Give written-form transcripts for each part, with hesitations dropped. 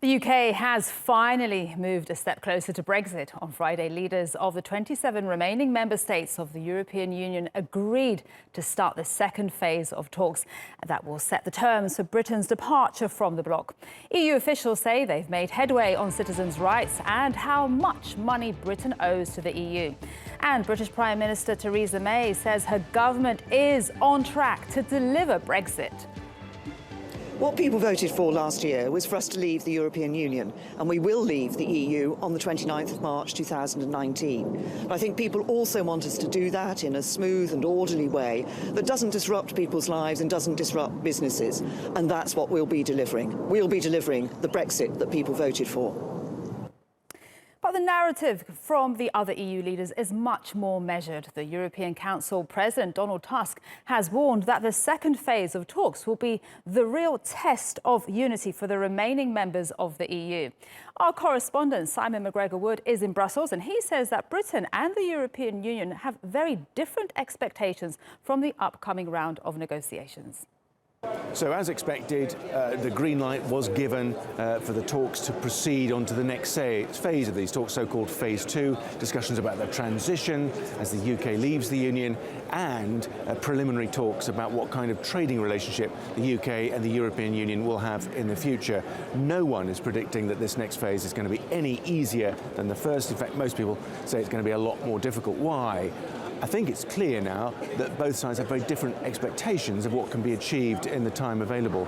The UK has finally moved a step closer to Brexit. On Friday, leaders of the 27 remaining member states of the European Union agreed to start the second phase of talks that will set the terms for Britain's departure from the bloc. EU officials say they've made headway on citizens' rights and how much money Britain owes to the EU. And British Prime Minister Theresa May says her government is on track to deliver Brexit. What people voted for last year was for us to leave the European Union, and we will leave the EU on the 29th of March 2019. But I think people also want us to do that in a smooth and orderly way that doesn't disrupt people's lives and doesn't disrupt businesses. And that's what we'll be delivering. We'll be delivering the Brexit that people voted for. But the narrative from the other EU leaders is much more measured. The European Council President Donald Tusk has warned that the second phase of talks will be the real test of unity for the remaining members of the EU. Our correspondent Simon McGregor-Wood is in Brussels, and he says that Britain and the European Union have very different expectations from the upcoming round of negotiations. So, as expected, the green light was given for the talks to proceed on to the next phase of these talks, so-called phase 2, discussions about the transition as the UK leaves the Union, and preliminary talks about what kind of trading relationship the UK and the European Union will have in the future. No one is predicting that this next phase is going to be any easier than the first. In fact, most people say it's going to be a lot more difficult. Why? I think it's clear now that both sides have very different expectations of what can be achieved in the time available.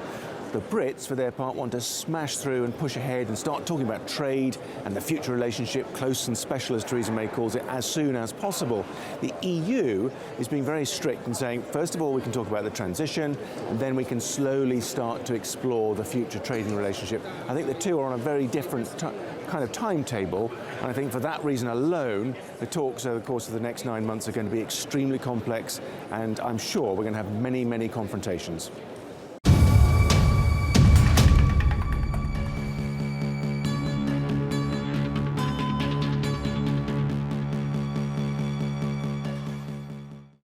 The Brits, for their part, want to smash through and push ahead and start talking about trade and the future relationship, close and special as Theresa May calls it, as soon as possible. The EU is being very strict and saying, first of all, we can talk about the transition, and then we can slowly start to explore the future trading relationship. I think the two are on a very different kind of timetable, and I think for that reason alone, the talks over the course of the next 9 months are going to be extremely complex, and I'm sure we're going to have many, many confrontations.